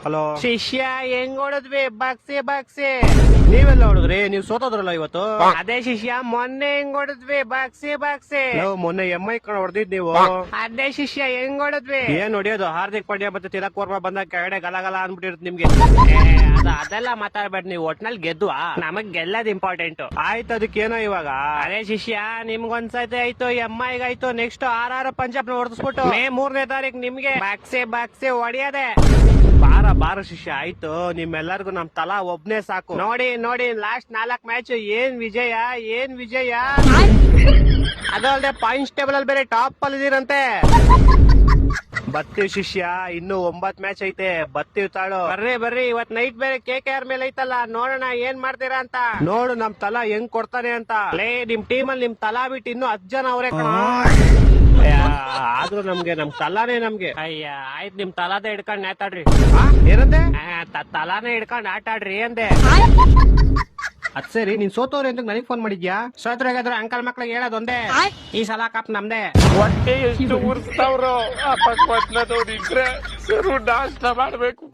Hello ಶಿಷ್ಯ ಹೆಂಗ್ ಹೊಡದ್ವಿ ಬಾಕ್ಸೆ ನೀವೆಲ್ಲ ಹೊಡೆದ್ರಿ? ನೀವ್ ಸೋತೋದ್ರಲ್ಲ ಇವತ್ತು. ಅದೇ ಶಿಷ್ಯ ಮೊನ್ನೆ ಹೆಂಗ್ ಹೊಡದ್ವಿ ಬಾಕ್ಸೆ ನಾವು ಮೊನ್ನೆ MI ಕಡೆ ಹೊಡೆದಿದ್ ನೀವು. ಅದೇ ಶಿಷ್ಯ ಹೆಂಗ್ ಹೊಡದ್ವಿ. ಏನ್ ಹೊಡಿಯೋದು? ಹಾರ್ದಿಕ್ ಪಾಂಡ್ಯ ಮತ್ತೆ ತಿಲಕ್ ವರ್ಮಾ ಬಂದಾಗ ಕೆಳಗಡೆ ಗಲಗಲ ಅಂದ್ಬಿಟ್ಟಿರುತ್ತೆ ನಿಮ್ಗೆ. ಅದೆಲ್ಲ ಮಾತಾಡ್ಬೇಡ ನೀವು. ಒಟ್ನಲ್ಲಿ ಗೆದ್ವಾ, ನಮಗ್ ಗೆಲ್ಲದ್ ಇಂಪಾರ್ಟೆಂಟ್. ಆಯ್ತು, ಅದಕ್ಕೇನೋ ಇವಾಗ? ಅದೇ ಶಿಷ್ಯ ನಿಮ್ಗೊಂದ್ಸತಿ ಆಯ್ತು, MI ಆಯ್ತು, ನೆಕ್ಸ್ಟ್ RR ಪಂಜಾಬ್ ನ ಹೊಡೆದ್ಬಿಟ್ಟು ಮೇ 3ನೇ ತಾರೀಕು ನಿಮ್ಗೆ ಬಾಕ್ಸೆ ಹೊಡಿಯದೆ. ಬಾರ ಶಿಷ್ಯ, ಆಯ್ತು. ನಿಮ್ಮೆಲ್ಲರಿಗೂ ನಮ್ ತಲಾ ಒಬ್ನೇ ಸಾಕು. ನೋಡಿ ಲಾಸ್ಟ್ 4 ಮ್ಯಾಚ್ ಏನ್ ವಿಜಯ. ಅದಲ್ಲದೆ ಪಾಯಿಂಟ್ಸ್ ಟೇಬಲ್ ಅಲ್ಲಿ ಬೇರೆ ಟಾಪ್ ಅಲ್ಲಿ ಇದೀರಂತೆ. ಬತ್ತೀವ್ ಶಿಷ್ಯ, ಇನ್ನು 9 ಮ್ಯಾಚ್ ಐತೆ. ಬತ್ತೀವ್ ತಾಳು. ಬರ್ರಿ ಇವತ್ ನೈಟ್ ಬೇರೆ KKR ಮೇಲೆ ಐತಲ್ಲ, ನೋಡೋಣ ಏನ್ ಮಾಡ್ತೀರಾ ಅಂತ. ನೋಡು ನಮ್ ತಲಾ ಹೆಂಗ್ ಕೊಡ್ತಾನೆ ಅಂತ. ನಿಮ್ ಟೀಮ್ ಅಲ್ಲಿ ನಿಮ್ ತಲಾ ಬಿಟ್ಟು ಇನ್ನು 10 ಜನ ಅವ್ರೆ ಕಣ. ಆದ್ರೂ ನಮ್ ತಲಾನೇ ನಮ್ಗೆ. ಅಯ್ಯ ಆಯ್ತು, ನಿಮ್ ತಲಾದ ಹಿಡ್ಕೊಂಡ್ ನೇತಾಡ್ರಿ. ಏನಂದೆ? ತಲಾನೇ ಹಿಡ್ಕೊಂಡ್ ಆಟ ಆಡ್ರಿ ಅಂದೆ. ಅದ್ ಸರಿ, ನೀನ್ ಸೋತವ್ರೆ ಅಂತ ನನಗ್ ಫೋನ್ ಮಾಡಿದ್ಯಾ? ಸೋತ್ರಾಗಾದ್ರೆ ಅಂಕಲ್ ಮಕ್ಳಿಗೆ ಹೇಳೋದೊಂದೇ, ಈ ಸಲ ಕಪ್ ನಮ್ದೆ. ಹೊಟ್ಟೆ ಎಷ್ಟು ಉರ್ಸ್ತಾವ್ರೋ ಆ ಪಕ್ವತ್ನದವ್ರು ಇದ್ರೆ ಸರು ನಾಷ್ಟ ಮಾಡ್ಬೇಕು.